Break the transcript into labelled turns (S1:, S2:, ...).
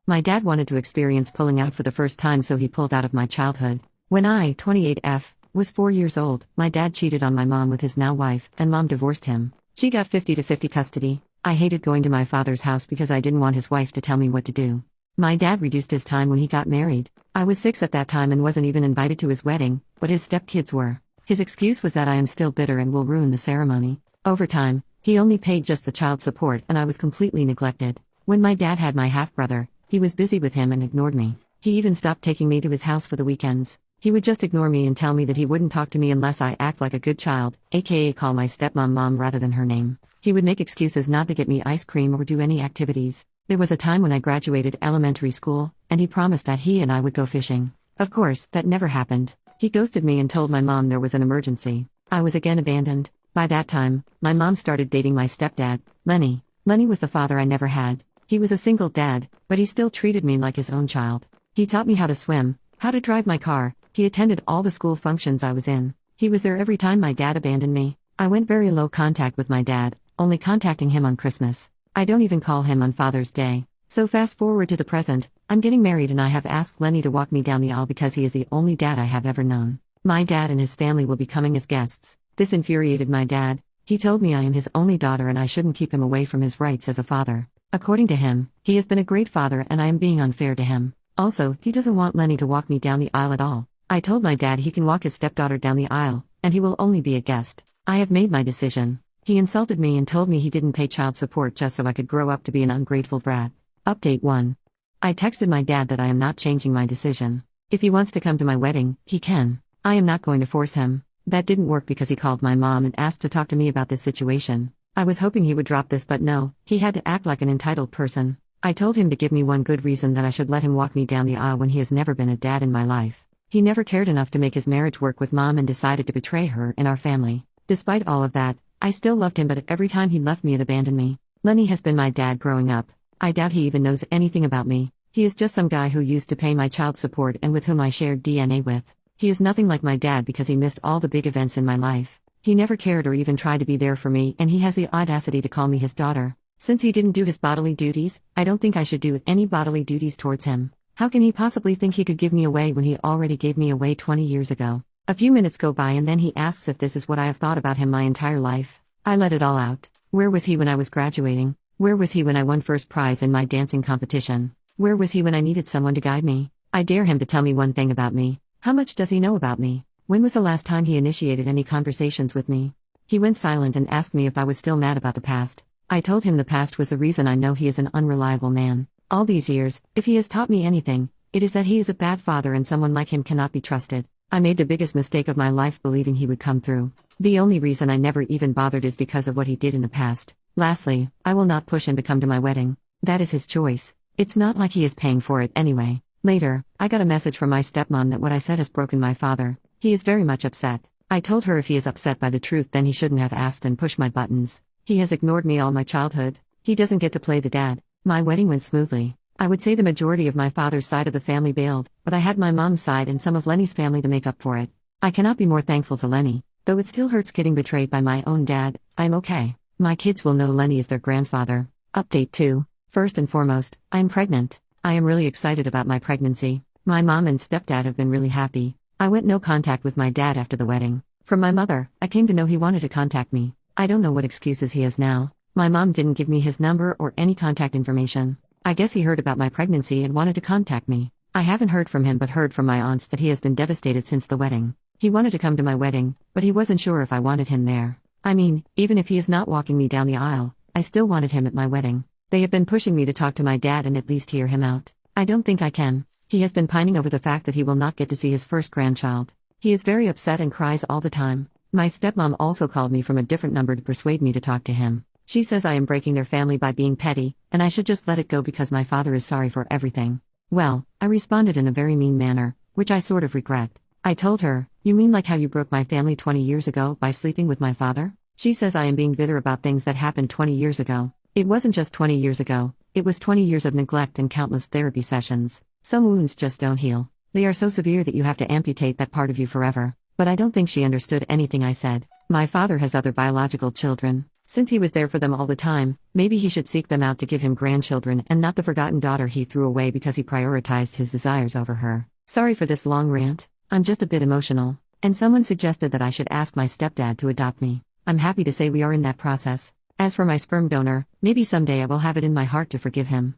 S1: My dad wanted to experience pulling out for the first time, so he pulled out of my childhood. When I, 28F, was 4 years old, my dad cheated on my mom with his now wife, and mom divorced him. She got 50-50 custody. I hated going to my father's house because I didn't want his wife to tell me what to do. My dad reduced his time when he got married. I was 6 at that time and wasn't even invited to his wedding, but his stepkids were. His excuse was that I am still bitter and will ruin the ceremony. Over time, he only paid just the child support and I was completely neglected. When my dad had my half-brother, he was busy with him and ignored me. He even stopped taking me to his house for the weekends. He would just ignore me and tell me that he wouldn't talk to me unless I act like a good child, aka call my stepmom mom rather than her name. He would make excuses not to get me ice cream or do any activities. There was a time when I graduated elementary school, and he promised that he and I would go fishing. Of course, that never happened. He ghosted me and told my mom there was an emergency. I was again abandoned. By that time, my mom started dating my stepdad, Lenny. Lenny was the father I never had. He was a single dad, but he still treated me like his own child. He taught me how to swim, how to drive my car. He attended all the school functions I was in. He was there every time my dad abandoned me. I went very low contact with my dad, only contacting him on Christmas. I don't even call him on Father's Day. So fast forward to the present, I'm getting married and I have asked Lenny to walk me down the aisle because he is the only dad I have ever known. My dad and his family will be coming as guests. This infuriated my dad. He told me I am his only daughter and I shouldn't keep him away from his rights as a father. According to him, he has been a great father and I am being unfair to him. Also, he doesn't want Lenny to walk me down the aisle at all. I told my dad he can walk his stepdaughter down the aisle, and he will only be a guest. I have made my decision. He insulted me and told me he didn't pay child support just so I could grow up to be an ungrateful brat. Update 1. I texted my dad that I am not changing my decision. If he wants to come to my wedding, he can. I am not going to force him. That didn't work because he called my mom and asked to talk to me about this situation. I was hoping he would drop this, but no, he had to act like an entitled person. I told him to give me one good reason that I should let him walk me down the aisle when he has never been a dad in my life. He never cared enough to make his marriage work with mom and decided to betray her and our family. Despite all of that, I still loved him, but every time he left me and abandoned me. Lenny has been my dad growing up. I doubt he even knows anything about me. He is just some guy who used to pay my child support and with whom I shared DNA with. He is nothing like my dad because he missed all the big events in my life. He never cared or even tried to be there for me, and he has the audacity to call me his daughter. Since he didn't do his bodily duties, I don't think I should do any bodily duties towards him. How can he possibly think he could give me away when he already gave me away 20 years ago? A few minutes go by and then he asks if this is what I have thought about him my entire life. I let it all out. Where was he when I was graduating? Where was he when I won first prize in my dancing competition? Where was he when I needed someone to guide me? I dare him to tell me one thing about me. How much does he know about me? When was the last time he initiated any conversations with me? He went silent and asked me if I was still mad about the past. I told him the past was the reason I know he is an unreliable man. All these years, if he has taught me anything, it is that he is a bad father and someone like him cannot be trusted. I made the biggest mistake of my life believing he would come through. The only reason I never even bothered is because of what he did in the past. Lastly, I will not push him to come to my wedding. That is his choice. It's not like he is paying for it anyway. Later, I got a message from my stepmom that what I said has broken my father. He is very much upset. I told her if he is upset by the truth then he shouldn't have asked and pushed my buttons. He has ignored me all my childhood. He doesn't get to play the dad. My wedding went smoothly. I would say the majority of my father's side of the family bailed, but I had my mom's side and some of Lenny's family to make up for it. I cannot be more thankful to Lenny. Though it still hurts getting betrayed by my own dad, I'm okay. My kids will know Lenny is their grandfather. Update 2. First and foremost, I am pregnant. I am really excited about my pregnancy. My mom and stepdad have been really happy. I went no contact with my dad after the wedding. From my mother, I came to know he wanted to contact me. I don't know what excuses he has now. My mom didn't give me his number or any contact information. I guess he heard about my pregnancy and wanted to contact me. I haven't heard from him but heard from my aunts that he has been devastated since the wedding. He wanted to come to my wedding, but he wasn't sure if I wanted him there. I mean, even if he is not walking me down the aisle, I still wanted him at my wedding. They have been pushing me to talk to my dad and at least hear him out. I don't think I can. He has been pining over the fact that he will not get to see his first grandchild. He is very upset and cries all the time. My stepmom also called me from a different number to persuade me to talk to him. She says I am breaking their family by being petty, and I should just let it go because my father is sorry for everything. Well, I responded in a very mean manner, which I sort of regret. I told her, "You mean like how you broke my family 20 years ago by sleeping with my father?" She says I am being bitter about things that happened 20 years ago. It wasn't just 20 years ago, it was 20 years of neglect and countless therapy sessions. Some wounds just don't heal. They are so severe that you have to amputate that part of you forever. But I don't think she understood anything I said. My father has other biological children. Since he was there for them all the time, maybe he should seek them out to give him grandchildren and not the forgotten daughter he threw away because he prioritized his desires over her. Sorry for this long rant, I'm just a bit emotional. And someone suggested that I should ask my stepdad to adopt me. I'm happy to say we are in that process. As for my sperm donor, maybe someday I will have it in my heart to forgive him.